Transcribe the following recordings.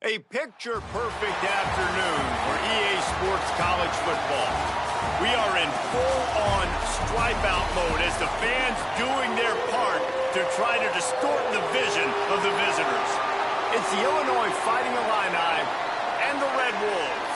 A picture-perfect afternoon for EA Sports College Football. We are in full-on stripe-out mode as the fans doing their part to try to distort the vision of the visitors. It's the Illinois Fighting Illini and the Red Wolves.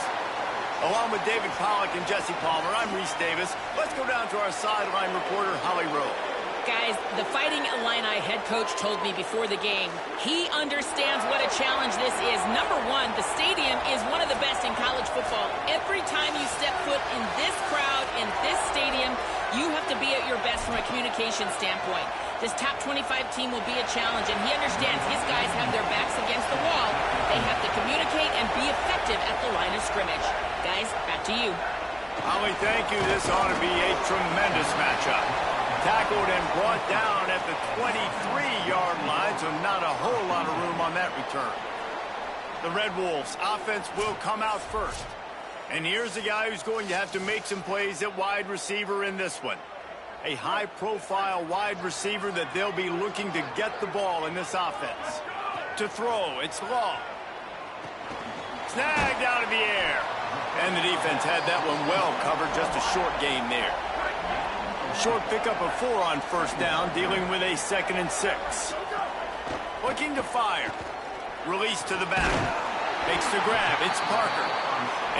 Along with David Pollack and Jesse Palmer, I'm Reese Davis. Let's go down to our sideline reporter, Holly Rowe. Guys, the Fighting Illini head coach told me before the game, he understands what a challenge this is. Number one, the stadium is one of the best in college football. Every time you step foot in this crowd, in this stadium, you have to be at your best from a communication standpoint. This top 25 team will be a challenge, and he understands his guys have their backs against the wall. They have to communicate and be effective at the line of scrimmage. Guys, back to you. Holly, thank you. This ought to be a tremendous matchup. Tackled and brought down at the 23-yard line, so not a whole lot of room on that return. The Red Wolves offense will come out first. And here's a guy who's going to have to make some plays at wide receiver in this one. A high-profile wide receiver that they'll be looking to get the ball in this offense. To throw, it's Long. Snagged out of the air. And the defense had that one well covered, just a short gain there. Short pickup of 4 on first down, dealing with a 2nd and 6. Looking to fire. Release to the back. Makes the grab. It's Parker.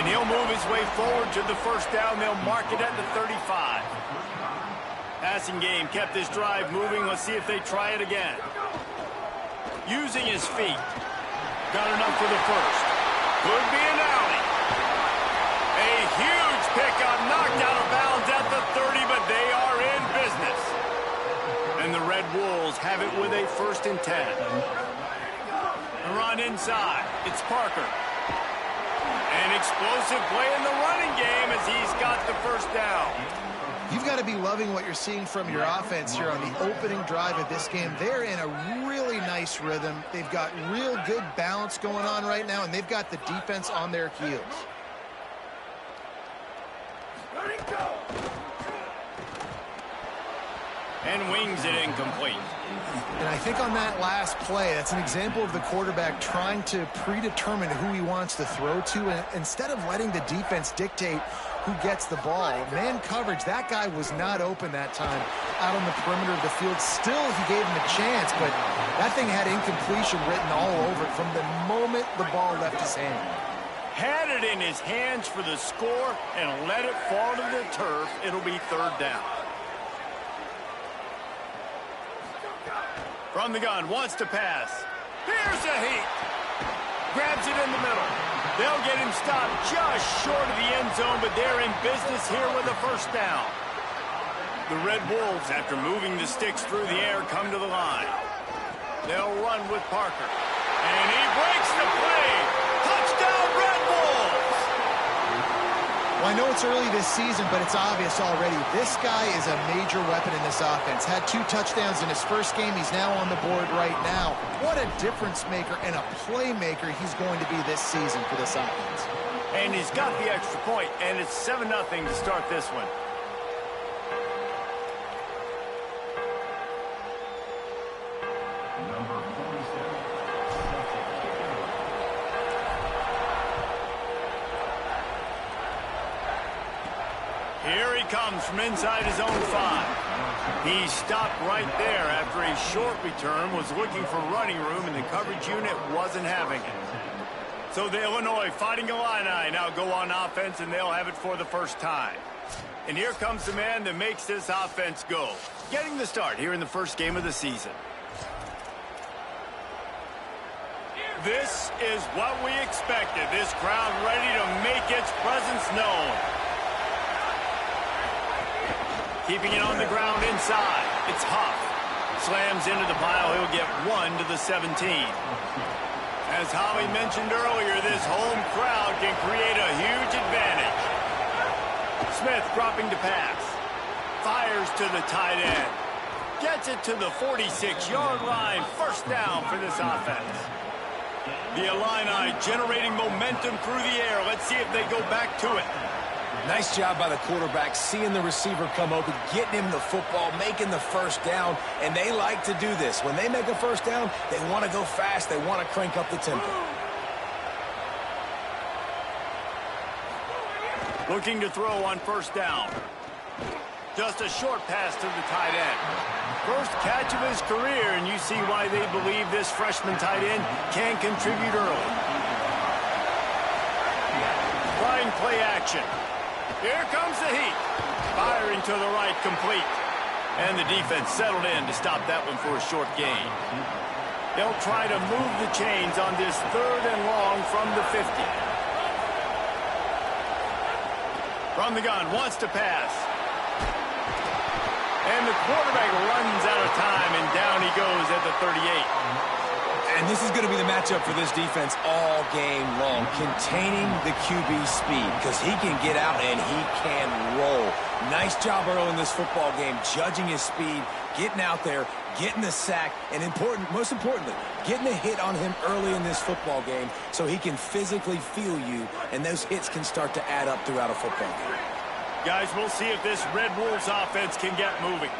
And he'll move his way forward to the first down. They'll mark it at the 35. Passing game kept this drive moving. Let's see if they try it again. Using his feet. Got enough for the first. Could be an alley. A huge pickup, knocked out of bounds at the 30, but they are in business. And the Red Wolves have it with a 1st and 10. The run inside. It's Parker. An explosive play in the running game as he's got the first down. You've got to be loving what you're seeing from your offense here on the opening drive of this game. They're in a really nice rhythm. They've got real good balance going on right now, and they've got the defense on their heels. And wings it incomplete. And I think on that last play, that's an example of the quarterback trying to predetermine who he wants to throw to, and instead of letting the defense dictate who gets the ball. Man coverage, that guy was not open that time out on the perimeter of the field. Still, he gave him a chance, but that thing had incompletion written all over it from the moment the ball left his hand. Had it in his hands for the score and let it fall to the turf. It'll be 3rd down. From the gun, wants to pass. Here's a heat. Grabs it in the middle. They'll get him stopped just short of the end zone, but they're in business here with a 1st down. The Red Wolves, after moving the sticks through the air, come to the line. They'll run with Parker. And he breaks the play. Touchdown, Red Wolves! Well, I know it's early this season, but it's obvious already. This guy is a major weapon in this offense. Had 2 touchdowns in his first game. He's now on the board right now. What a difference maker and a playmaker he's going to be this season for this offense. And he's got the extra point, and it's 7-0 to start this one. Here he comes from inside his own 5. He stopped right there after a short return, was looking for running room, and the coverage unit wasn't having it. So the Illinois Fighting Illini now go on offense, and they'll have it for the first time. And here comes the man that makes this offense go. Getting the start here in the first game of the season. This is what we expected. This crowd ready to make its presence known. Keeping it on the ground inside. It's Huff. Slams into the pile. He'll get 1 to the 17. As Holly mentioned earlier, this home crowd can create a huge advantage. Smith dropping to pass. Fires to the tight end. Gets it to the 46-yard line. 1st down for this offense. The Illini generating momentum through the air. Let's see if they go back to it. Nice job by the quarterback, seeing the receiver come open, getting him the football, making the 1st down, and they like to do this. When they make a 1st down, they want to go fast. They want to crank up the tempo. Looking to throw on first down. Just a short pass to the tight end. First catch of his career, and you see why they believe this freshman tight end can contribute early. Flying play action. Here comes the heat. Firing to the right, complete. And the defense settled in to stop that one for a short gain. They'll try to move the chains on this 3rd and long from the 50. From the gun, wants to pass. And the quarterback runs out of time, and down he goes at the 38. And this is going to be the matchup for this defense all game long, containing the QB speed, because he can get out and he can roll. Nice job early in this football game, judging his speed, getting out there, getting the sack, and most importantly, getting a hit on him early in this football game so he can physically feel you, and those hits can start to add up throughout a football game. Guys, we'll see if this Red Wolves offense can get moving.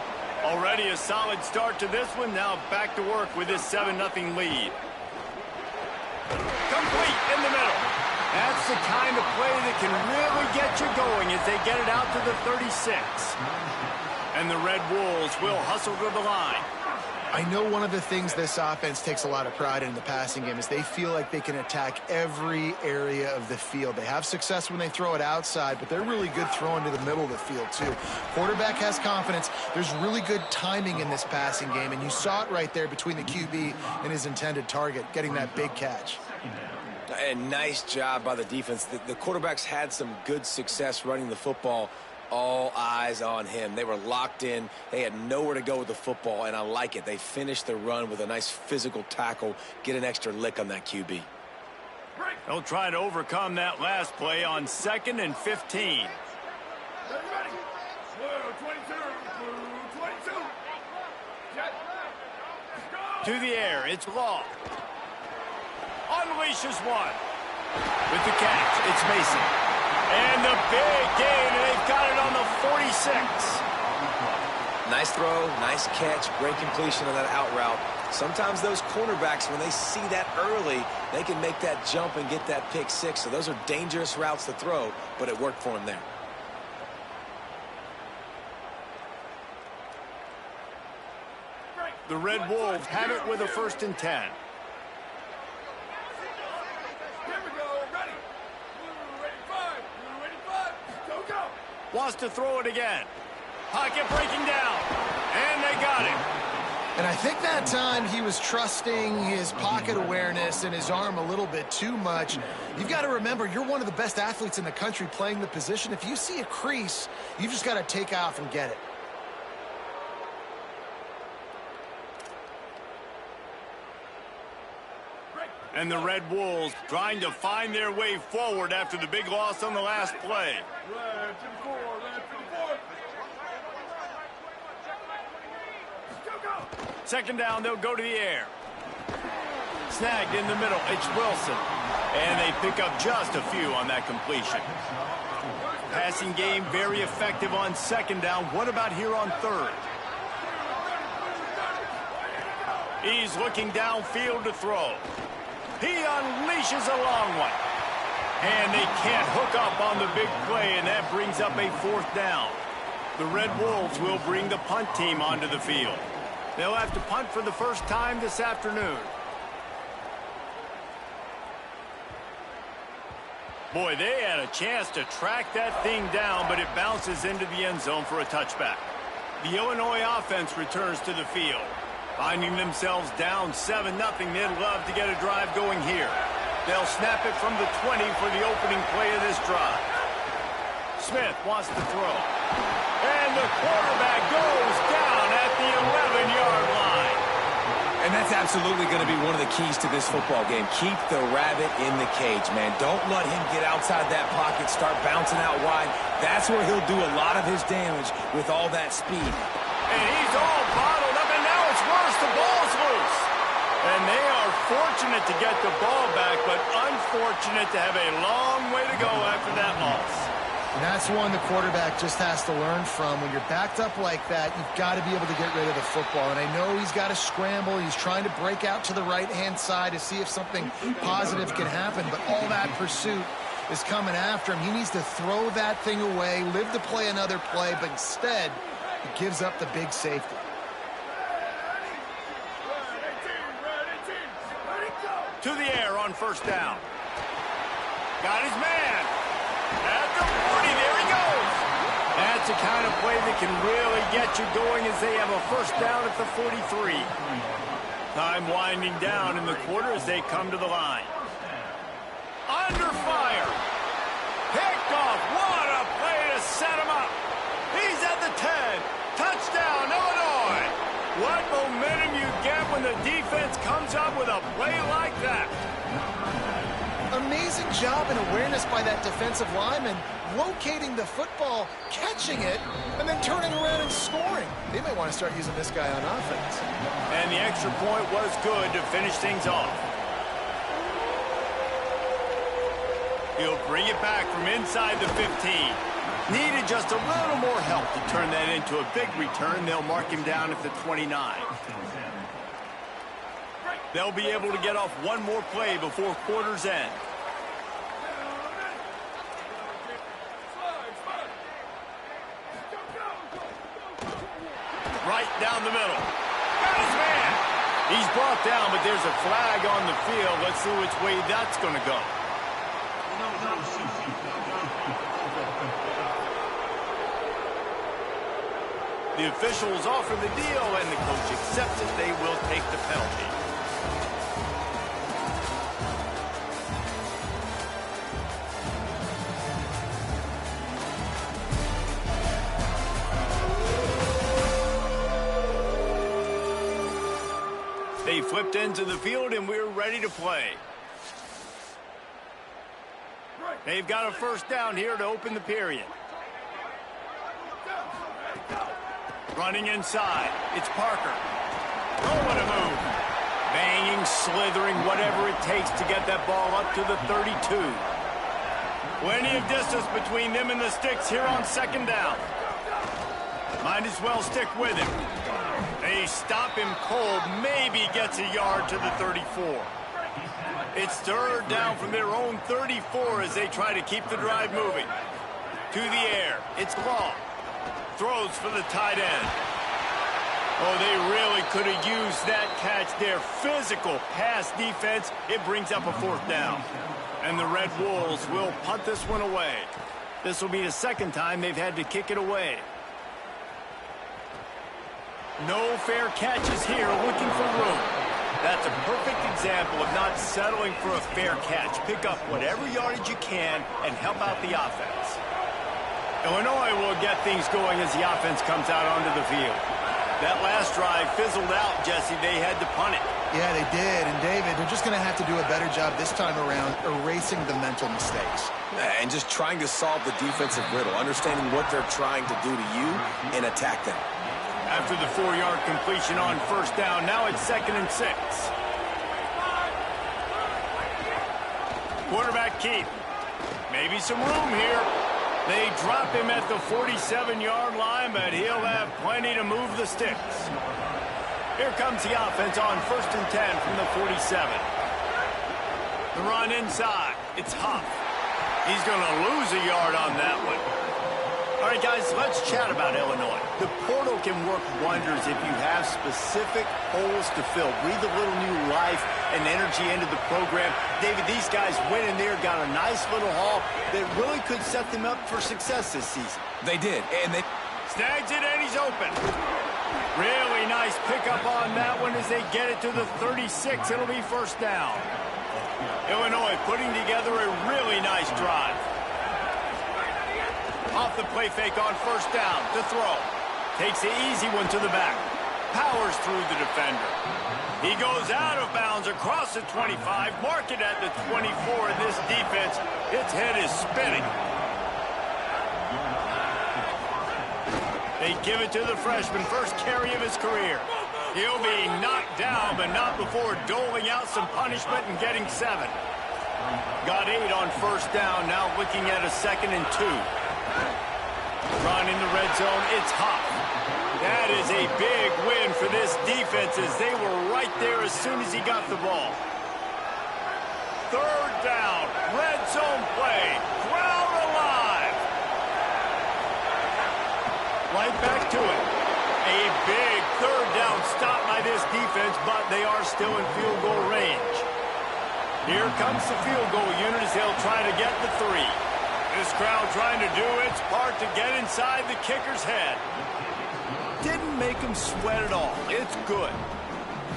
Already a solid start to this one. Now back to work with this 7-0 lead. Complete in the middle. That's the kind of play that can really get you going as they get it out to the 36. And the Red Wolves will hustle to the line. I know one of the things this offense takes a lot of pride in the passing game is they feel like they can attack every area of the field. They have success when they throw it outside, but they're really good throwing to the middle of the field too. Quarterback has confidence. There's really good timing in this passing game, and you saw it right there between the QB and his intended target, getting that big catch. And nice job by the defense. The quarterbacks had some good success running the football. All eyes on him. They were locked in. They had nowhere to go with the football, and I like it. They finished the run with a nice physical tackle, get an extra lick on that QB. They'll try to overcome that last play on 2nd and 15. To the air, it's Law. Unleashes one. With the catch, it's Mason. And the big gain, and they've got it on the 46. Nice throw, nice catch, great completion on that out route. Sometimes those cornerbacks, when they see that early, they can make that jump and get that pick six. So those are dangerous routes to throw, but it worked for him there. The Red Wolves have it with a 1st and 10. Wants to throw it again. Pocket breaking down. And they got him. And I think that time he was trusting his pocket awareness and his arm a little bit too much. You've got to remember, you're one of the best athletes in the country playing the position. If you see a crease, you've just got to take off and get it. And the Red Wolves trying to find their way forward after the big loss on the last play. Second down, they'll go to the air. Snagged in the middle, it's Wilson. And they pick up just a few on that completion. Passing game very effective on 2nd down. What about here on 3rd? He's looking downfield to throw. He unleashes a long one. And they can't hook up on the big play, and that brings up a 4th down. The Red Wolves will bring the punt team onto the field. They'll have to punt for the first time this afternoon. Boy, they had a chance to track that thing down, but it bounces into the end zone for a touchback. The Illinois offense returns to the field. Finding themselves down 7-0, they'd love to get a drive going here. They'll snap it from the 20 for the opening play of this drive. Smith wants to throw. And the quarterback goes down at the 11-yard line. And that's absolutely going to be one of the keys to this football game. Keep the rabbit in the cage, man. Don't let him get outside that pocket, start bouncing out wide. That's where he'll do a lot of his damage with all that speed. And he's all bottled up, and now it's worse. The ball's loose. And they are fortunate to get the ball back, but unfortunate to have a long way to go after that loss. And that's one the quarterback just has to learn from. When you're backed up like that, you've got to be able to get rid of the football. And I know he's got to scramble. He's trying to break out to the right-hand side to see if something positive can happen. But all that pursuit is coming after him. He needs to throw that thing away, live to play another play, but instead, he gives up the big safety. To the air on first down. Got his man. At the 40, there he goes. That's the kind of play that can really get you going as they have a first down at the 43. Time winding down in the quarter as they come to the line. Under fire. Picked off. What a play to set him up. He's at the 10. Touchdown, Illinois. What momentum you get when the defense comes up with a play like that. Amazing job and awareness by that defensive lineman, locating the football, catching it, and then turning around and scoring. They may want to start using this guy on offense. And the extra point was good to finish things off. He'll bring it back from inside the 15. Needed just a little more help to turn that into a big return. They'll mark him down at the 29. They'll be able to get off one more play before quarter's end. Right down the middle. Got his man. He's brought down, but there's a flag on the field. Let's see which way that's going to go. The officials offer the deal, and the coach accepts it. They will take the penalty. They flipped into the field, and we're ready to play. They've got a first down here to open the period. Running inside. It's Parker. Oh, what a move. Banging, slithering, whatever it takes to get that ball up to the 32. Plenty of distance between them and the sticks here on second down. Might as well stick with him. They stop him cold. Maybe gets a yard to the 34. It's third down from their own 34 as they try to keep the drive moving. To the air. It's Law. Throws for the tight end. Oh, they really could have used that catch there. Physical pass defense. It brings up a fourth down. And the Red Wolves will punt this one away. This will be the second time they've had to kick it away. No fair catches here, looking for room. That's a perfect example of not settling for a fair catch. Pick up whatever yardage you can and help out the offense. Illinois will get things going as the offense comes out onto the field. That last drive fizzled out, Jesse. They had to punt it. Yeah, they did. And, David, they're just going to have to do a better job this time around erasing the mental mistakes. And just trying to solve the defensive riddle, understanding what they're trying to do to you and attack them. After the 4-yard completion on first down, now it's 2nd and 6. Quarterback Keith. Maybe some room here. They drop him at the 47-yard line, but he'll have plenty to move the sticks. Here comes the offense on 1st and 10 from the 47. The run inside. It's Huff. He's going to lose a yard on that one. All right, guys, let's chat about Illinois. The portal can work wonders if you have specific holes to fill. Breathe a little new life and energy into the program. David, these guys went in there, got a nice little haul that really could set them up for success this season. They did, and they snags it, and he's open. Really nice pickup on that one as they get it to the 36. It'll be first down. Illinois putting together a really nice drive. Off the play fake on first down to throw. Takes the easy one to the back. Powers through the defender. He goes out of bounds across the 25. Mark it at the 24 in this defense. Its head is spinning. They give it to the freshman. First carry of his career. He'll be knocked down, but not before doling out some punishment and getting 7. Got 8 on first down. Now looking at a 2nd and 2. Run in the red zone, it's Huff. That is a big win for this defense as they were right there as soon as he got the ball. third down. Red zone play. Crowd alive. Right back to it. A big third down stop by this defense, but they are still in field goal range. Here comes the field goal unit as they'll try to get the 3. This crowd trying to do its part to get inside the kicker's head. Didn't make him sweat at all. It's good.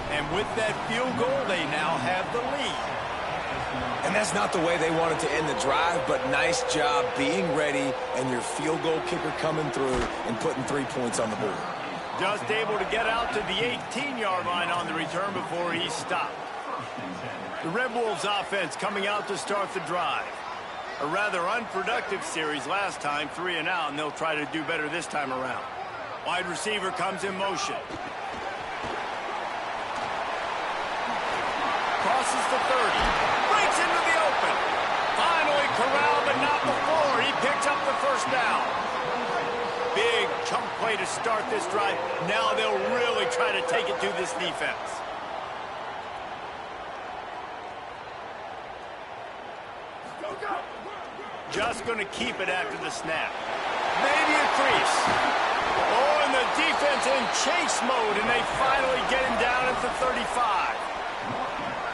And with that field goal, they now have the lead. And that's not the way they wanted to end the drive, but nice job being ready and your field goal kicker coming through and putting 3 points on the board. Just able to get out to the 18-yard line on the return before he stopped. The Red Wolves offense coming out to start the drive. A rather unproductive series last time, 3 and out, and they'll try to do better this time around. Wide receiver comes in motion. Crosses the 30. Breaks into the open. Finally corralled, but not before. He picks up the first down. Big chunk play to start this drive. Now they'll really try to take it to this defense. Just going to keep it after the snap. Maybe a crease. Oh, and the defense in chase mode, and they finally get him down at the 35.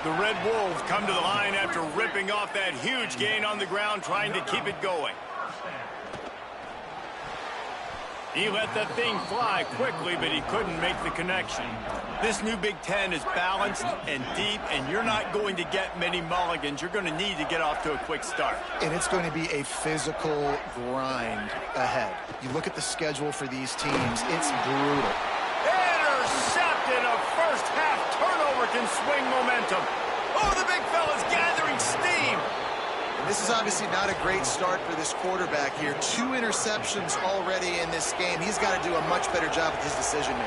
The Red Wolves come to the line after ripping off that huge gain on the ground, trying to keep it going. He let that thing fly quickly, but he couldn't make the connection. This new Big Ten is balanced and deep, and you're not going to get many mulligans. You're going to need to get off to a quick start. And it's going to be a physical grind ahead. You look at the schedule for these teams, it's brutal. Intercepted. A first-half turnover can swing momentum. Oh, the big fella's gathering steam. This is obviously not a great start for this quarterback here. 2 interceptions already in this game. He's got to do a much better job with his decision-making.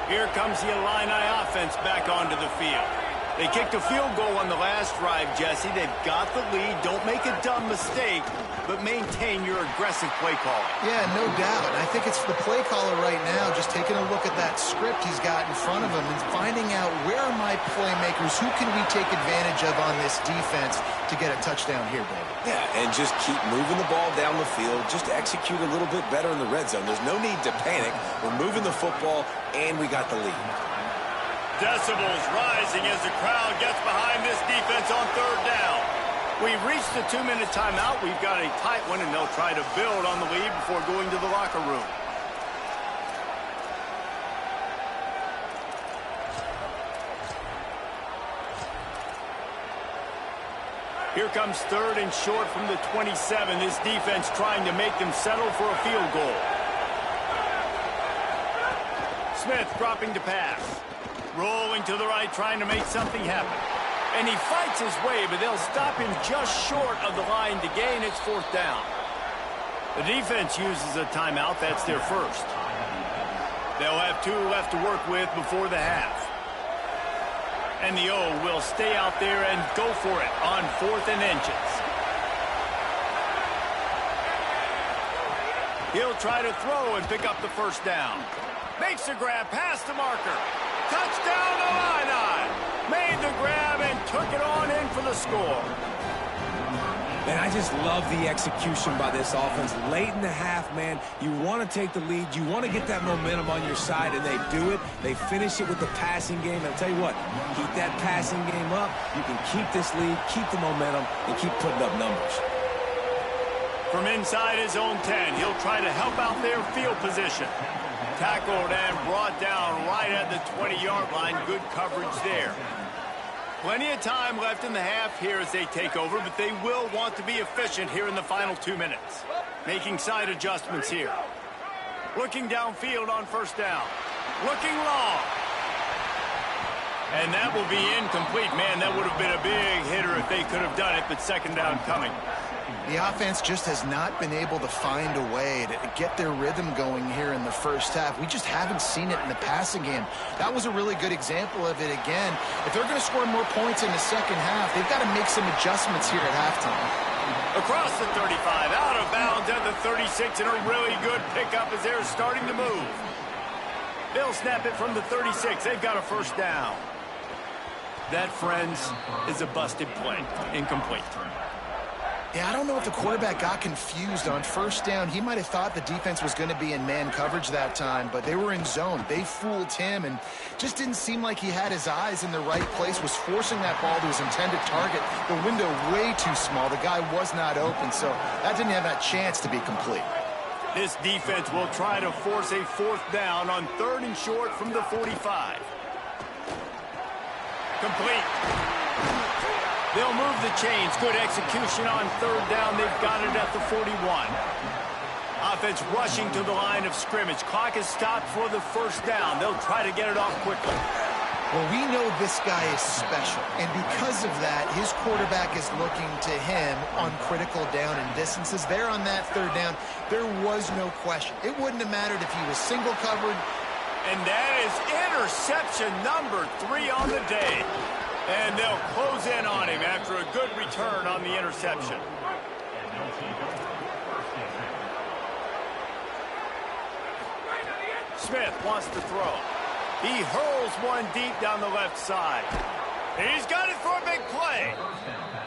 Here comes the Illini offense back onto the field. They kicked a field goal on the last drive, Jesse. They've got the lead. Don't make a dumb mistake, but maintain your aggressive play calling. Yeah, no doubt. I think it's the play caller right now just taking a look at that script he's got in front of him and finding out where are my playmakers, who can we take advantage of on this defense to get a touchdown here, baby. Yeah, and just keep moving the ball down the field. Just execute a little bit better in the red zone. There's no need to panic. We're moving the football, and we got the lead. Decibels rising as the crowd gets behind this defense on third down. We've reached the 2-minute timeout. We've got a tight one, and they'll try to build on the lead before going to the locker room. Here comes third and short from the 27. This defense trying to make them settle for a field goal. Smith dropping to pass. Rolling to the right, trying to make something happen. And he fights his way, but they'll stop him just short of the line to gain its 4th down. The defense uses a timeout. That's their first. They'll have 2 left to work with before the half. And the O will stay out there and go for it on 4th and inches. He'll try to throw and pick up the first down. Makes the grab past the marker. Touchdown, Illini! Made the grab and took it on in for the score. Man, I just love the execution by this offense. Late in the half, man, you want to take the lead. You want to get that momentum on your side, and they do it. They finish it with the passing game. I'll tell you what, keep that passing game up. You can keep this lead, keep the momentum, and keep putting up numbers. From inside his own 10, he'll try to help out their field position. Tackled and brought down right at the 20-yard line. Good coverage there. Plenty of time left in the half here as they take over, but they will want to be efficient here in the final 2 minutes. Making side adjustments here. Looking downfield on first down. Looking long. And that will be incomplete. Man, that would have been a big hitter if they could have done it, but second down coming. The offense just has not been able to find a way to get their rhythm going here in the first half. We just haven't seen it in the passing game. That was a really good example of it again. If they're going to score more points in the second half, they've got to make some adjustments here at halftime. Across the 35, out of bounds at the 36, and a really good pickup as they're starting to move. They'll snap it from the 36. They've got a first down. That, friends, is a busted play. Incomplete. Yeah, I don't know if the quarterback got confused on first down. He might have thought the defense was going to be in man coverage that time, but they were in zone. They fooled him and just didn't seem like he had his eyes in the right place, was forcing that ball to his intended target. The window way too small. The guy was not open, so that didn't have that chance to be complete. This defense will try to force a fourth down on 3rd and short from the 45. Complete. They'll move the chains. Good execution on 3rd down. They've got it at the 41. Offense rushing to the line of scrimmage. Clock is stopped for the first down. They'll try to get it off quickly. Well, we know this guy is special, and because of that, his quarterback is looking to him on critical down and distances. There on that 3rd down, there was no question. It wouldn't have mattered if he was single covered. And that is interception number 3 on the day. And they'll close in on him after a good return on the interception. Smith wants to throw. He hurls one deep down the left side. He's got it for a big play.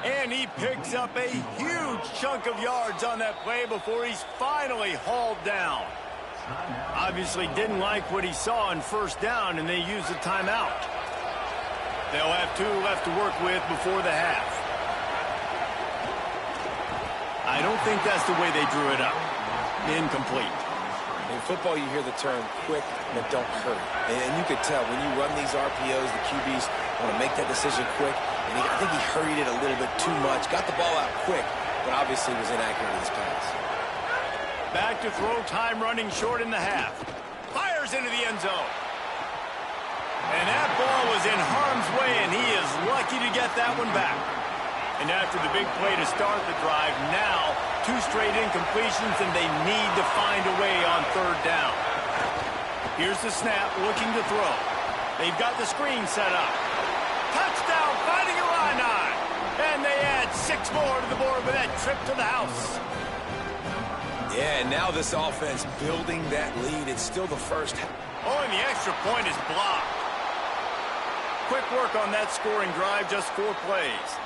And he picks up a huge chunk of yards on that play before he's finally hauled down. Obviously didn't like what he saw on first down, and they used a timeout. They'll have 2 left to work with before the half. I don't think that's the way they drew it up. Incomplete. In football, you hear the term quick but don't hurry. And you could tell when you run these RPOs, the QBs want to make that decision quick. And I think he hurried it a little bit too much. Got the ball out quick, but obviously was inaccurate in his pass. Back to throw, time running short in the half. Fires into the end zone. And that ball was in harm's way, and he is lucky to get that one back. And after the big play to start the drive, now 2 straight incompletions, and they need to find a way on 3rd down. Here's the snap, looking to throw. They've got the screen set up. Touchdown, Fighting Illini! And they add 6 more to the board with that trip to the house. Yeah, and now this offense building that lead. It's still the first half. Oh, and the extra point is blocked. Quick work on that scoring drive, just 4 plays.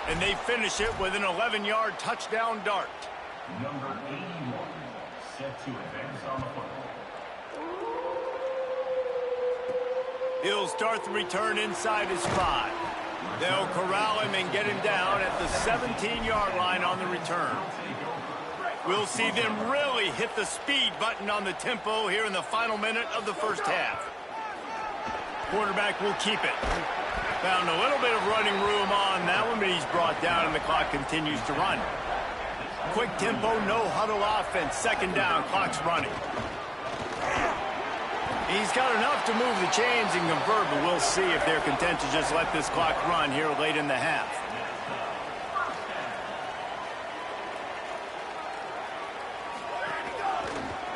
And they finish it with an 11-yard touchdown dart. Number 81, set to advance on the football. He'll start the return inside his 5. They'll corral him and get him down at the 17-yard line on the return. We'll see them really hit the speed button on the tempo here in the final minute of the first half. Quarterback will keep it. Found a little bit of running room on that one, but he's brought down and the clock continues to run. Quick tempo, no huddle offense. 2nd down, clock's running. He's got enough to move the chains and convert, but we'll see if they're content to just let this clock run here late in the half.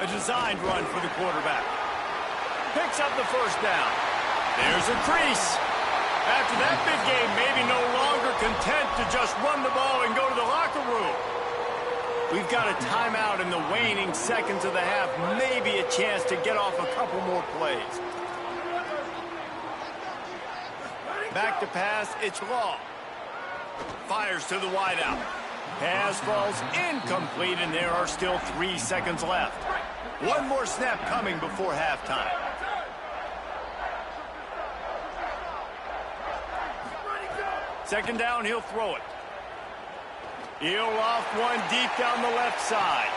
A designed run for the quarterback. Picks up the first down. There's a crease. After that big game, maybe no longer content to just run the ball and go to the locker room. We've got a timeout in the waning seconds of the half. Maybe a chance to get off a couple more plays. Back to pass, it's Law. Fires to the wideout. Pass falls incomplete, and there are still 3 seconds left. One more snap coming before halftime. Second down, he'll throw it. He'll loft one deep down the left side.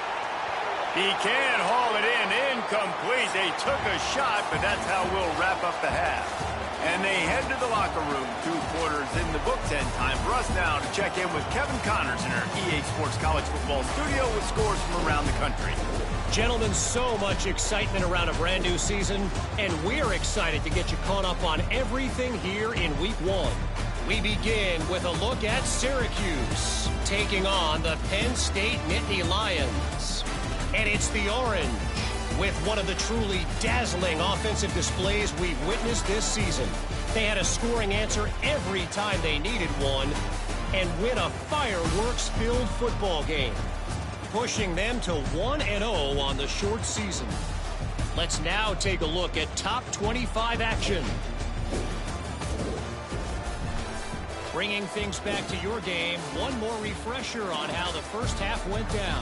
He can haul it in. Incomplete. They took a shot, but that's how we'll wrap up the half. And they head to the locker room. 2 quarters in the books, and time for us now to check in with Kevin Connors in our EA Sports College Football studio with scores from around the country. Gentlemen, so much excitement around a brand new season, and we're excited to get you caught up on everything here in Week 1. We begin with a look at Syracuse, taking on the Penn State Nittany Lions. And it's the Orange, with one of the truly dazzling offensive displays we've witnessed this season. They had a scoring answer every time they needed one, and win a fireworks-filled football game, pushing them to 1-0 on the short season. Let's now take a look at top 25 action. Bringing things back to your game, one more refresher on how the first half went down.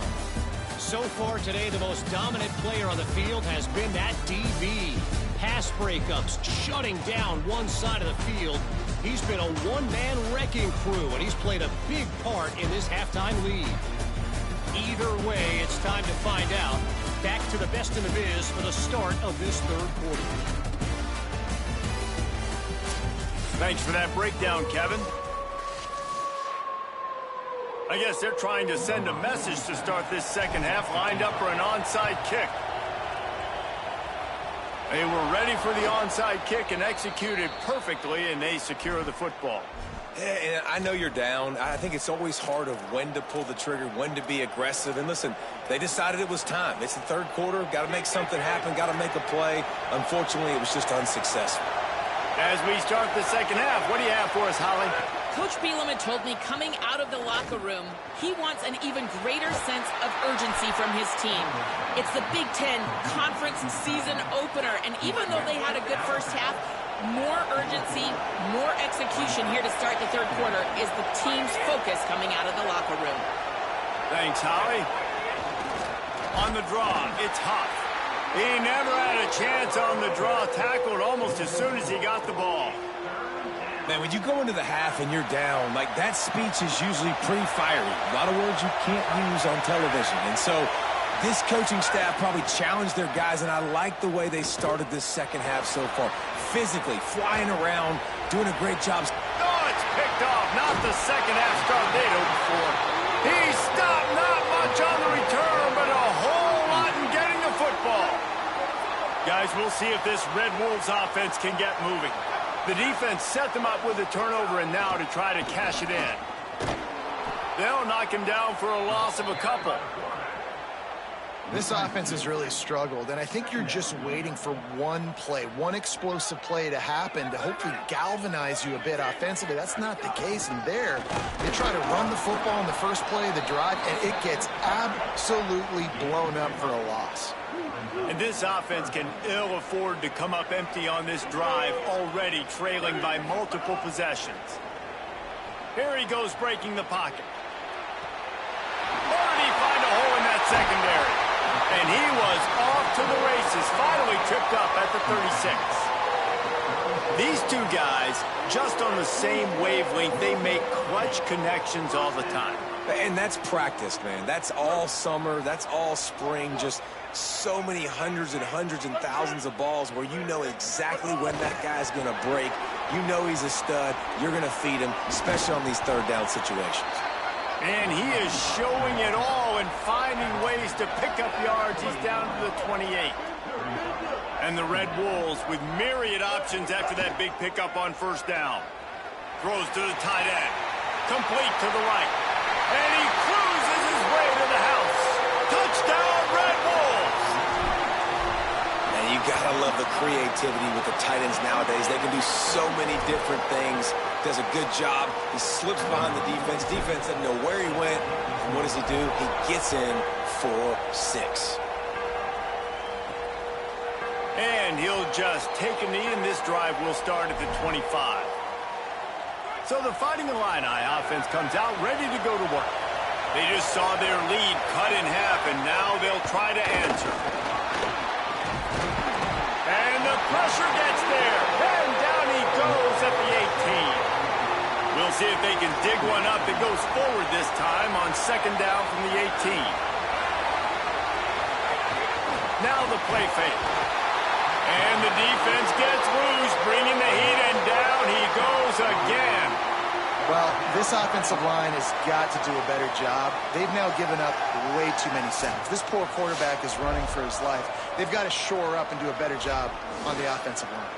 So far today, the most dominant player on the field has been that DB. Pass breakups, shutting down one side of the field. He's been a one-man wrecking crew, and he's played a big part in this halftime lead. Either way, it's time to find out. Back to the best in the biz for the start of this third quarter. Thanks for that breakdown, Kevin. I guess they're trying to send a message to start this second half, lined up for an onside kick. They were ready for the onside kick and executed perfectly, and they secure the football. Yeah, and I know you're down. I think it's always hard of when to pull the trigger, when to be aggressive. And listen, they decided it was time. It's the third quarter. Got to make something happen. Got to make a play. Unfortunately, it was just unsuccessful. As we start the second half, what do you have for us, Holly? Coach Bielema told me coming out of the locker room, he wants an even greater sense of urgency from his team. It's the Big Ten Conference season opener, and even though they had a good first half, more urgency, more execution here to start the third quarter is the team's focus coming out of the locker room. Thanks, Holly. On the draw, it's Huff. He never had a chance on the draw, tackled almost as soon as he got the ball. Man, when you go into the half and you're down, like that speech is usually pretty fiery. A lot of words you can't use on television. And so this coaching staff probably challenged their guys, and I like the way they started this second half so far. Physically, flying around, doing a great job. Oh, it's picked off. Not the second half start they'd hoped for. He stopped, not much on the return, but a whole lot in getting the football. Guys, we'll see if this Red Wolves offense can get moving. The defense set them up with a turnover, and now to try to cash it in. They'll knock him down for a loss of a couple. This offense has really struggled, and I think you're just waiting for one play, one explosive play to happen to hopefully galvanize you a bit offensively. That's not the case, and there, they try to run the football in the first play of the drive, and it gets absolutely blown up for a loss. And this offense can ill afford to come up empty on this drive, already trailing by multiple possessions. Here he goes breaking the pocket. Or did he find a hole in that secondary? And he was off to the races, finally tripped up at the 36. These two guys, just on the same wavelength, they make clutch connections all the time. And that's practice, man. That's all summer. That's all spring. Just so many hundreds and thousands of balls where you know exactly when that guy's going to break. You know he's a stud. You're going to feed him, especially on these third down situations. And he is showing it all and finding ways to pick up yards. He's down to the 28. And the Red Wolves with myriad options after that big pickup on first down. Throws to the tight end. Complete to the right. And he cruises his way to the house. Touchdown, Red Wolves! And you gotta love the creativity with the tight ends nowadays. They can do so many different things. Does a good job. He slips behind the defense. Defense doesn't know where he went. And what does he do? He gets in for 6. And he'll just take a knee, and this drive will start at the 25. So the Fighting Illini offense comes out ready to go to work. They just saw their lead cut in half, and now they'll try to answer. And the pressure gets there. And down he goes at the 18. We'll see if they can dig one up that goes forward this time on second down from the 18. Now the play fake. And the defense gets loose, bringing the heat, and down he goes again. Well, this offensive line has got to do a better job. They've now given up way too many sacks. This poor quarterback is running for his life. They've got to shore up and do a better job on the offensive line.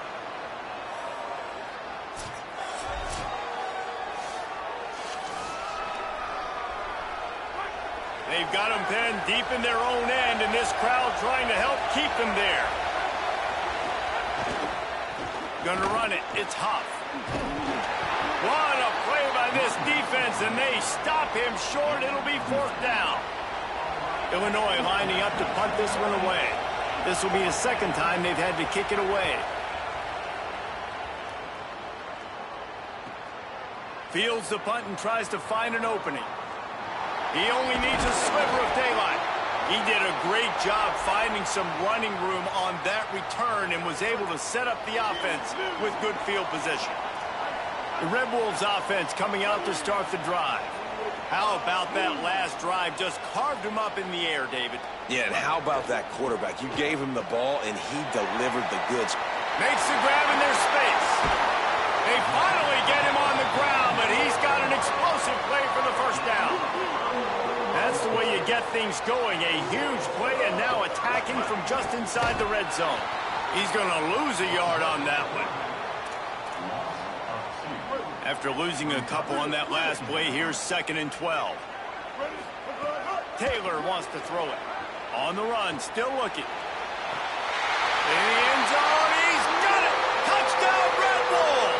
They've got them pinned deep in their own end, and this crowd trying to help keep them there. Gonna run it. It's Huff. What a play by this defense, and they stop him short. It'll be fourth down. Illinois lining up to punt this one away. This will be the second time they've had to kick it away. Fields the punt and tries to find an opening. He only needs a sliver of daylight. He did a great job finding some running room on that return and was able to set up the offense with good field position. The Red Wolves offense coming out to start the drive. How about that last drive? Just carved him up in the air, David. Yeah, and how about that quarterback? You gave him the ball, and he delivered the goods. Makes the grab in their space. They finally get him on the ground, but he's got an explosive play for the first down. That's the way you get things going. A huge play, and now attacking from just inside the red zone. He's going to lose a yard on that one. After losing a couple on that last play, here's 2nd and 12. Taylor wants to throw it. On the run, still looking. In the end zone, he's got it! Touchdown, Red Wolves!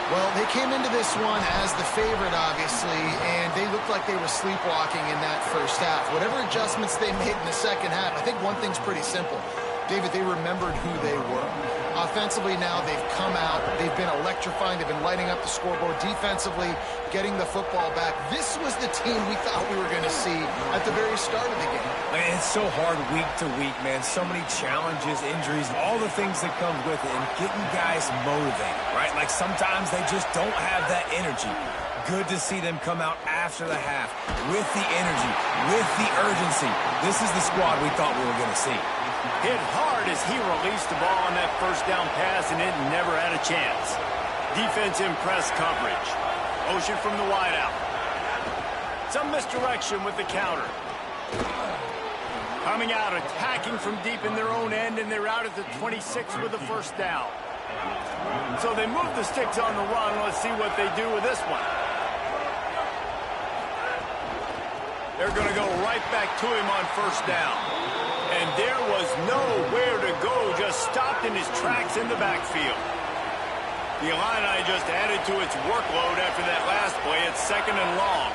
Well, they came into this one as the favorite, obviously, and they looked like they were sleepwalking in that first half. Whatever adjustments they made in the second half, I think one thing's pretty simple. David, they remembered who they were. Offensively now, they've come out. They've been electrifying. They've been lighting up the scoreboard. Defensively, getting the football back. This was the team we thought we were going to see at the very start of the game. Man, it's so hard week to week, man. So many challenges, injuries, all the things that come with it, and getting guys motivated, right? Like sometimes they just don't have that energy. Good to see them come out after the half with the energy, with the urgency. This is the squad we thought we were going to see. Hit hard as he released the ball on that first down pass, and it never had a chance. Defense in press coverage. Motion from the wideout. Some misdirection with the counter. Coming out, attacking from deep in their own end, and they're out at the 26 with the first down. So they move the sticks on the run. Let's see what they do with this one. They're going to go right back to him on first down. And there was nowhere to go, just stopped in his tracks in the backfield. The Illini just added to its workload after that last play. It's 2nd and long.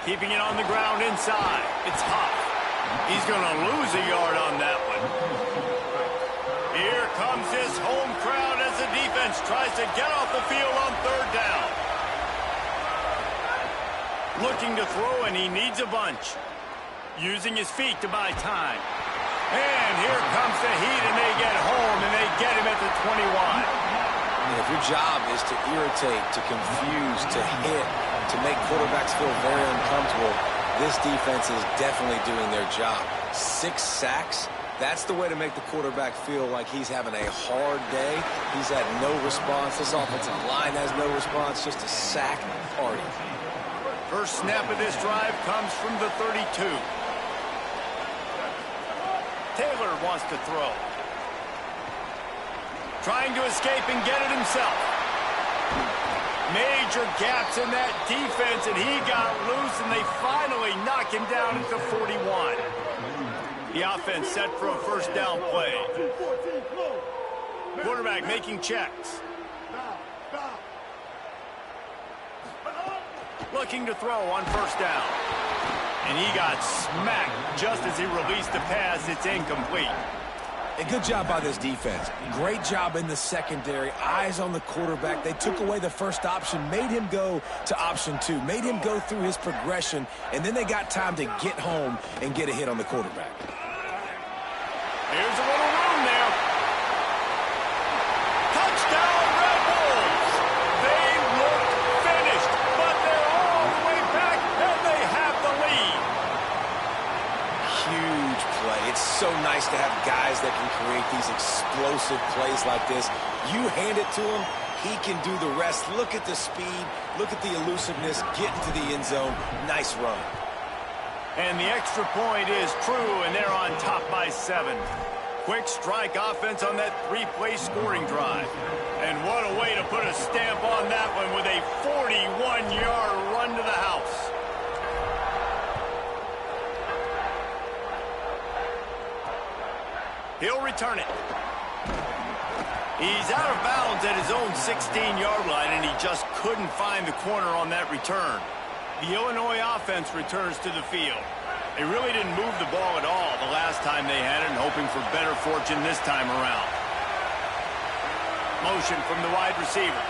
Keeping it on the ground inside. It's Huff. He's going to lose a yard on that one. Here comes his home crowd as the defense tries to get off the field on 3rd down. Looking to throw, and he needs a bunch. Using his feet to buy time. And here comes the heat, and they get home, and they get him at the 21. If your job is to irritate, to confuse, to hit, to make quarterbacks feel very uncomfortable, this defense is definitely doing their job. 6 sacks, that's the way to make the quarterback feel like he's having a hard day. He's had no response. This offensive line has no response, just a sack party. First snap of this drive comes from the 32. Taylor wants to throw. Trying to escape and get it himself. Major gaps in that defense, and he got loose, and they finally knock him down at the 41. The offense set for a first down play. Quarterback making checks. Looking to throw on first down. And he got smacked just as he released the pass. It's incomplete. A good job by this defense. Great job in the secondary. Eyes on the quarterback. They took away the first option, made him go to option 2, made him go through his progression, and then they got time to get home and get a hit on the quarterback. Here's a little room there. Touchdown, Red Wolves. They look finished, but they're all the way back, and they have the lead. Huge play. It's so nice to have guys that can create these explosive plays like this. You hand it to him, he can do the rest. Look at the speed. Look at the elusiveness. Get into the end zone. Nice run. And the extra point is true, and they're on top by 7. Quick strike offense on that 3-play scoring drive. And what a way to put a stamp on that one with a 41-yard run to the house. He'll return it. He's out of bounds at his own 16-yard line, and he just couldn't find the corner on that return. The Illinois offense returns to the field. They really didn't move the ball at all the last time they had it, and hoping for better fortune this time around. Motion from the wide receiver.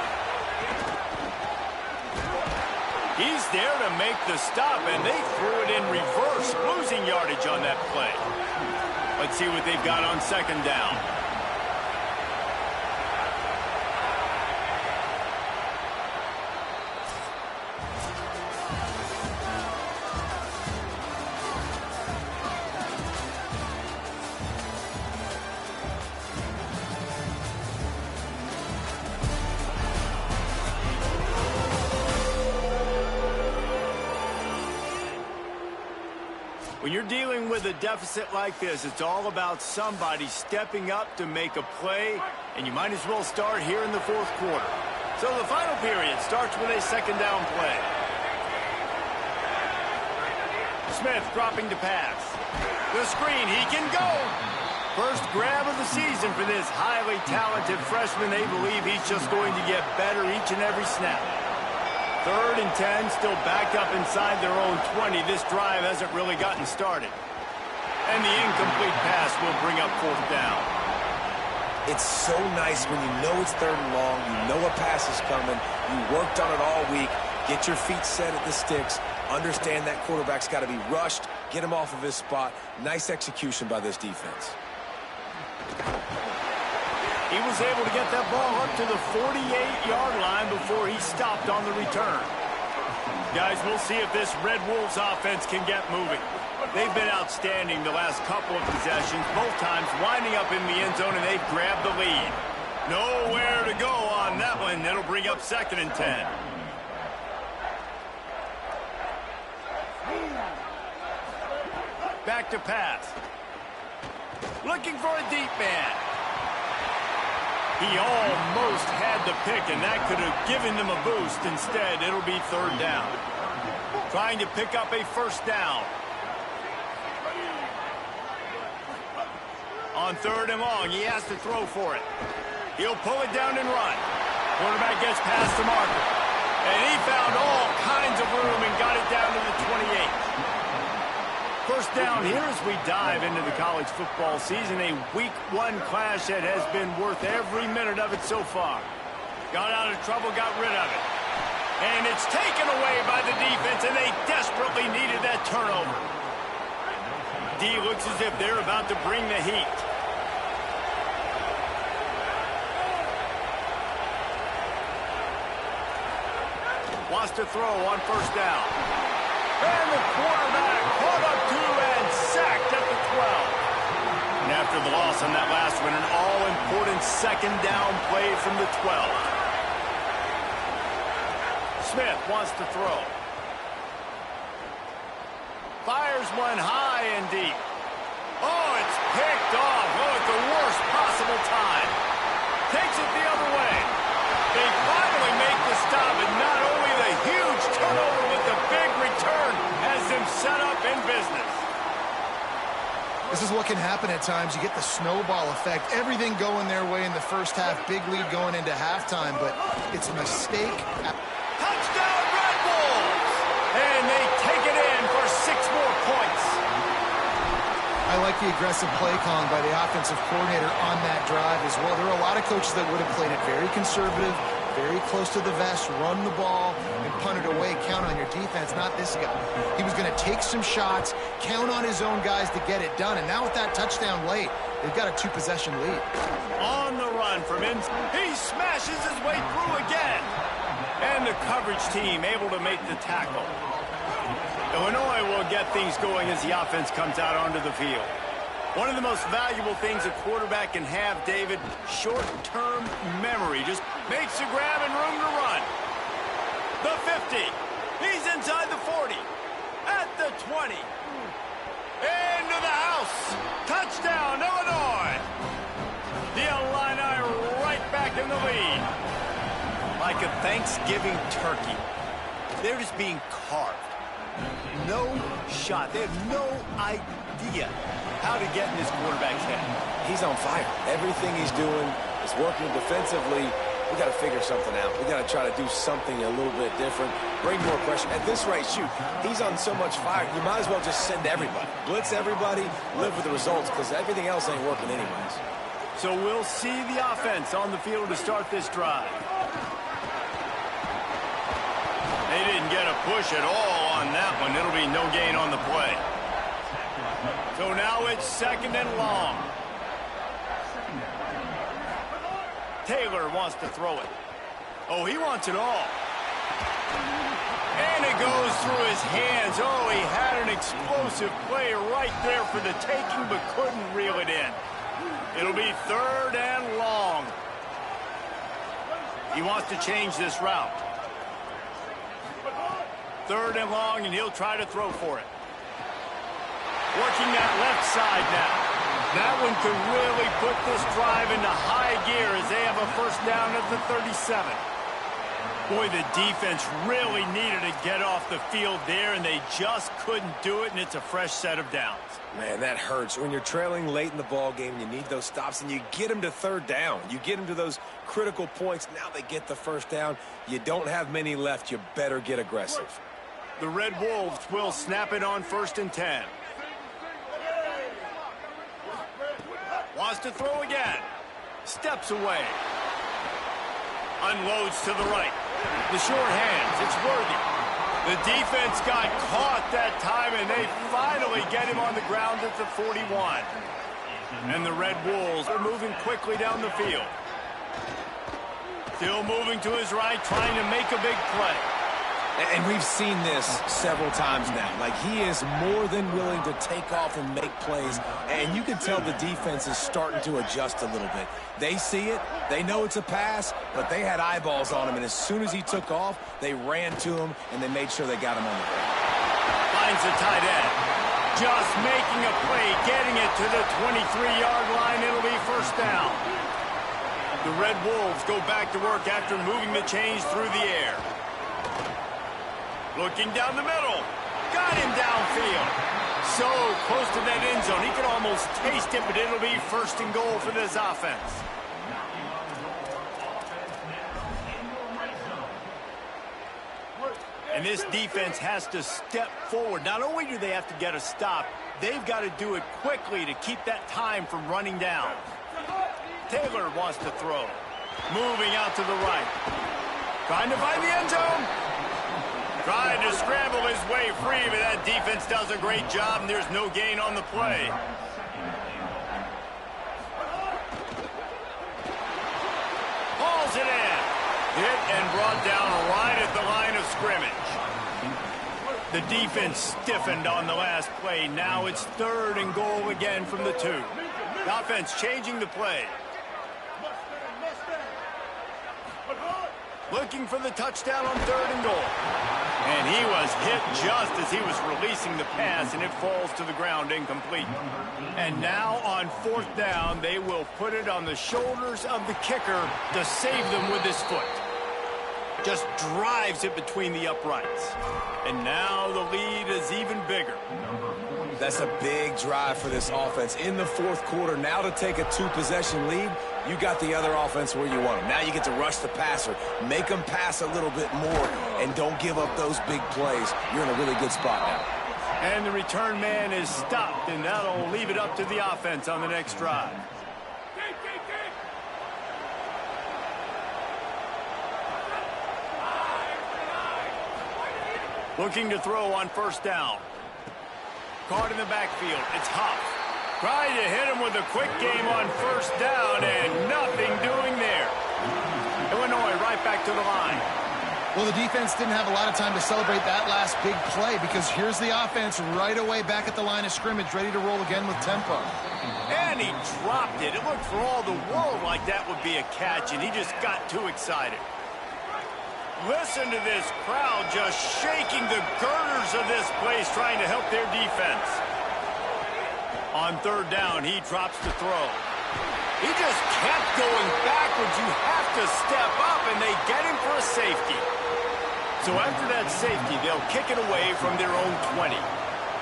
He's there to make the stop, and they threw it in reverse, losing yardage on that play. Let's see what they've got on second down. When you're dealing with a deficit like this, it's all about somebody stepping up to make a play, and you might as well start here in the fourth quarter. So the final period starts with a second down play. Smith dropping to pass. The screen, he can go. First grab of the season for this highly talented freshman. They believe he's just going to get better each and every snap. 3rd and 10, still backed up inside their own 20. This drive hasn't really gotten started. And the incomplete pass will bring up 4th down. It's so nice when you know it's 3rd and long, you know a pass is coming, you worked on it all week, get your feet set at the sticks, understand that quarterback's got to be rushed, get him off of his spot. Nice execution by this defense. He was able to get that ball up to the 48-yard line before he stopped on the return. Guys, we'll see if this Red Wolves offense can get moving. They've been outstanding the last couple of possessions, both times winding up in the end zone, and they've grabbed the lead. Nowhere to go on that one. It'll bring up 2nd and 10. Back to pass. Looking for a deep man. He almost had the pick, and that could have given them a boost. Instead, it'll be 3rd down. Trying to pick up a 1st down. On 3rd and long, he has to throw for it. He'll pull it down and run. Quarterback gets past the marker. And he found all kinds of room and got it down to the 28. 1st down here as we dive into the college football season. A week 1 clash that has been worth every minute of it so far. Got out of trouble, got rid of it. And it's taken away by the defense, and they desperately needed that turnover. D looks as if they're about to bring the heat. Wants to throw on 1st down. And the quarterback caught up to and sacked at the 12. And after the loss on that last one, an all-important 2nd down play from the 12. Smith wants to throw. Fires one high and deep. Oh, it's picked off. Oh, at the worst possible time. Takes it the other way. They finally make the stop, and not only the huge turnover, but the big return has them set up in business. This is what can happen at times. You get the snowball effect. Everything going their way in the first half. Big lead going into halftime, but it's a mistake. Touchdown, Red Wolves! And they take it in for 6 more points. I like the aggressive play calling by the offensive coordinator on that drive as well. There are a lot of coaches that would have played it very conservative, very close to the vest, run the ball, and punt it away. Count on your defense, not this guy. He was going to take some shots, count on his own guys to get it done. And now with that touchdown late, they've got a 2-possession lead. On the run from him, he smashes his way through again. And the coverage team able to make the tackle. Illinois will get things going as the offense comes out onto the field. One of the most valuable things a quarterback can have, David, short-term memory. Just makes a grab and room to run. The 50. He's inside the 40. At the 20. Into the house. Touchdown, Illinois. The Illini right back in the lead. Like a Thanksgiving turkey. They're just being carved. No shot. They have no idea how to get in this quarterback's head. He's on fire. Everything he's doing is working defensively. We got to figure something out. We got to try to do something a little bit different. Bring more pressure. At this rate, shoot, he's on so much fire, you might as well just send everybody. Blitz everybody, live with the results, because everything else ain't working anyways. So we'll see the offense on the field to start this drive. They They didn't get a push at all on that one. It'll be no gain on the play. So now it's 2nd and long. Taylor wants to throw it. Oh, he wants it all. And it goes through his hands. Oh, he had an explosive play right there for the taking, but couldn't reel it in. It'll be 3rd and long. He wants to change this route. 3rd and long, and he'll try to throw for it. Working that left side now. That one could really put this drive into high gear as they have a 1st down at the 37. Boy, the defense really needed to get off the field there, and they just couldn't do it, and it's a fresh set of downs. Man, that hurts. When you're trailing late in the ball game, you need those stops, and you get them to 3rd down. You get them to those critical points. Now they get the 1st down. You don't have many left. You better get aggressive. The Red Wolves will snap it on 1st and 10. Wants to throw again. Steps away. Unloads to the right. The short hands. It's Worthy. The defense got caught that time, and they finally get him on the ground at the 41. And the Red Wolves are moving quickly down the field. Still moving to his right, trying to make a big play. And we've seen this several times now. Like, he is more than willing to take off and make plays. And you can tell the defense is starting to adjust a little bit. They see it. They know it's a pass, but they had eyeballs on him. And as soon as he took off, they ran to him, and they made sure they got him on the ground. Finds the tight end. Just making a play, getting it to the 23-yard line. It'll be 1st down. The Red Wolves go back to work after moving the chains through the air. Looking down the middle. Got him downfield. So close to that end zone. He can almost taste it, but it'll be 1st and goal for this offense. And this defense has to step forward. Not only do they have to get a stop, they've got to do it quickly to keep that time from running down. Taylor wants to throw. Moving out to the right. Trying to find the end zone. Trying to scramble his way free, but that defense does a great job, and there's no gain on the play. Hauls it in. Hit and brought down right at the line of scrimmage. The defense stiffened on the last play. Now it's 3rd and goal again from the 2. The offense changing the play. Looking for the touchdown on 3rd and goal. And he was hit just as he was releasing the pass, and it falls to the ground incomplete. And now on 4th down, they will put it on the shoulders of the kicker to save them with his foot. Just drives it between the uprights. And now the lead is even bigger. That's a big drive for this offense in the 4th quarter. Now to take a 2-possession lead, you got the other offense where you want them. Now you get to rush the passer, make them pass a little bit more, and don't give up those big plays. You're in a really good spot now. And the return man is stopped, and that'll leave it up to the offense on the next drive. Looking to throw on 1st down. Caught in the backfield. It's Huff. Trying to hit him with a quick game on 1st down, and nothing doing there. Illinois right back to the line. Well, the defense didn't have a lot of time to celebrate that last big play because here's the offense right away back at the line of scrimmage, ready to roll again with tempo. And he dropped it. It looked for all the world like that would be a catch, and he just got too excited. Listen to this crowd just shaking the girders of this place, trying to help their defense. On 3rd down, he drops the throw. He just kept going backwards. You have to step up, and they get him for a safety. So after that safety, they'll kick it away from their own 20.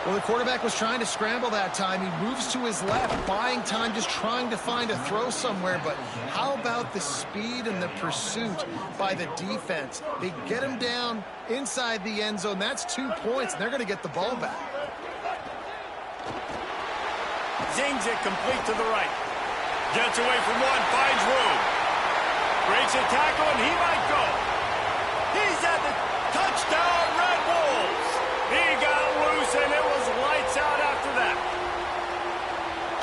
Well, the quarterback was trying to scramble that time. He moves to his left, buying time, just trying to find a throw somewhere. But how about the speed and the pursuit by the defense? They get him down inside the end zone. That's 2 points, and they're going to get the ball back. Zings it complete to the right. Gets away from one, finds room. Breaks a tackle, and he might go. He's at the touchdown.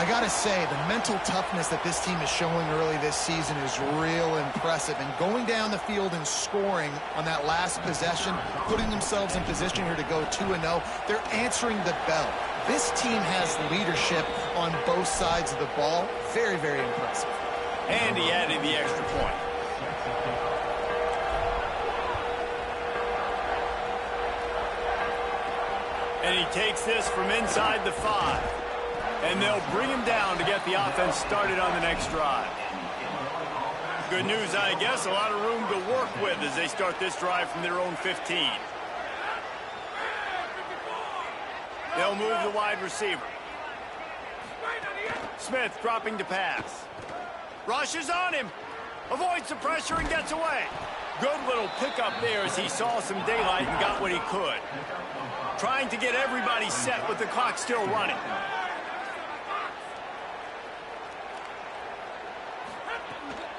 I gotta say, the mental toughness that this team is showing early this season is real impressive. And going down the field and scoring on that last possession, putting themselves in position here to go 2-0, they're answering the bell. This team has leadership on both sides of the ball. Very, very impressive. And he added the extra point. And he takes this from inside the 5. And they'll bring him down to get the offense started on the next drive. Good news, I guess, a lot of room to work with as they start this drive from their own 15. They'll move the wide receiver. Smith dropping to pass. Rushes on him. Avoids the pressure and gets away. Good little pickup there as he saw some daylight and got what he could. Trying to get everybody set with the clock still running.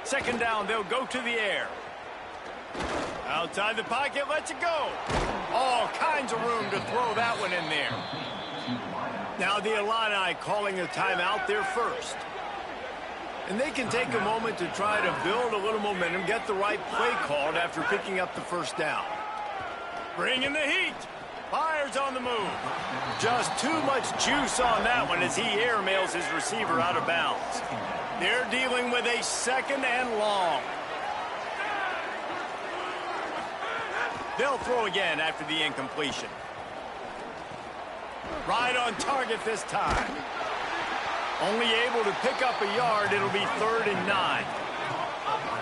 Second down, they'll go to the air. Outside the pocket, lets it go. All kinds of room to throw that one in there. Now the Illini calling a timeout there first. And they can take a moment to try to build a little momentum, get the right play called after picking up the first down. Bringing the heat. Fires on the move. Just too much juice on that one as he airmails his receiver out of bounds. They're dealing with a second and long. They'll throw again after the incompletion. Right on target this time. Only able to pick up a yard. It'll be 3rd and 9.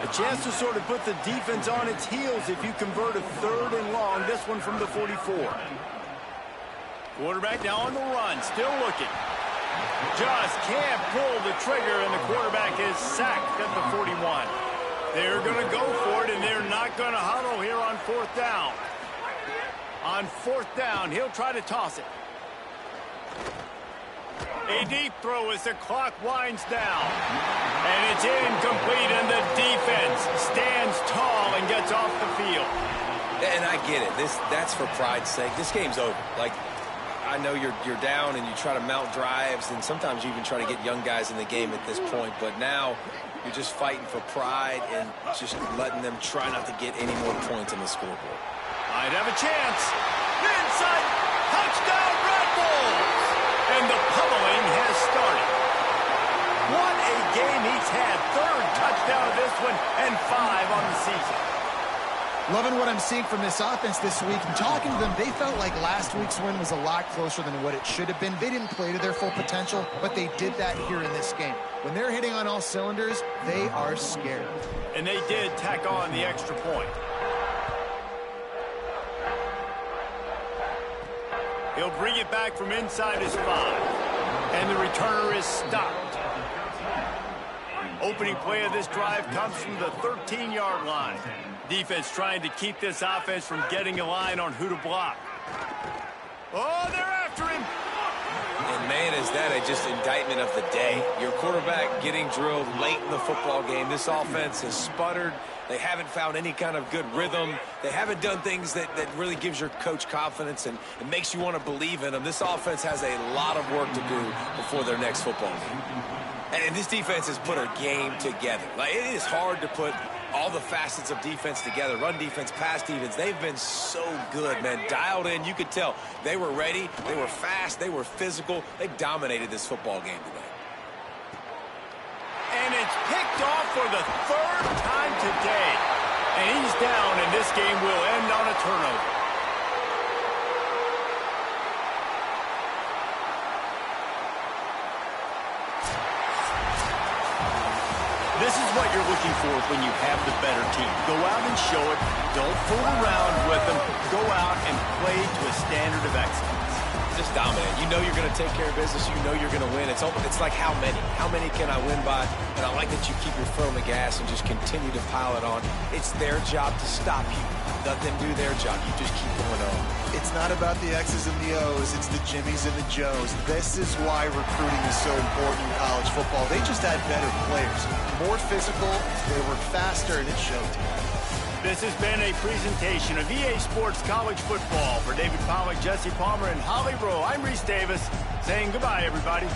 A chance to sort of put the defense on its heels if you convert a 3rd and long. This one from the 44. Quarterback now on the run. Still looking. Just can't pull the trigger, and the quarterback is sacked at the 41. They're going to go for it, and they're not going to huddle here on 4th down. On 4th down, he'll try to toss it. A deep throw as the clock winds down. And it's incomplete, and the defense stands tall and gets off the field. And I get it. That's for pride's sake. This game's over. Like, I know you're down and you try to mount drives, and sometimes you even try to get young guys in the game at this point. But now you're just fighting for pride and just letting them try not to get any more points on the scoreboard. Might have a chance. Inside. Touchdown, Red Bulls. And the pummeling has started. What a game he's had. 3rd touchdown of this one and 5 on the season. Loving what I'm seeing from this offense this week. And talking to them, they felt like last week's win was a lot closer than what it should have been. They didn't play to their full potential, but they did that here in this game. When they're hitting on all cylinders, they are scared. And they did tack on the extra point. He'll bring it back from inside his 5. And the returner is stopped. Opening play of this drive comes from the 13-yard line. Defense trying to keep this offense from getting a line on who to block. Oh, they're after him. And, man, is that just indictment of the day. Your quarterback getting drilled late in the football game. This offense has sputtered. They haven't found any kind of good rhythm. They haven't done things that really gives your coach confidence and it makes you want to believe in them. This offense has a lot of work to do before their next football game. And this defense has put a game together. Like, it is hard to put all the facets of defense together. Run defense, pass defense. They've been so good, man. Dialed in. You could tell they were ready. They were fast. They were physical. They dominated this football game today. And it's picked off for the 3rd time today. And he's down, and this game will end on a turnover. This is what you're looking for when you have the better team. Go out and show it. Don't fool around with them. Go out and play to a standard of excellence. Just dominate. You know you're going to take care of business. You know you're going to win. It's like how many? How many can I win by? And I like that you keep your foot on the gas and just continue to pile it on. It's their job to stop you. Let them do their job. You just keep going on. It's not about the X's and the O's. It's the Jimmies and the Joes. This is why recruiting is so important in college football. They just had better players. More physical, they were faster, and it showed. This has been a presentation of EA Sports College Football. For David Pollack, Jesse Palmer, and Holly Rowe, I'm Reese Davis saying goodbye, everybody.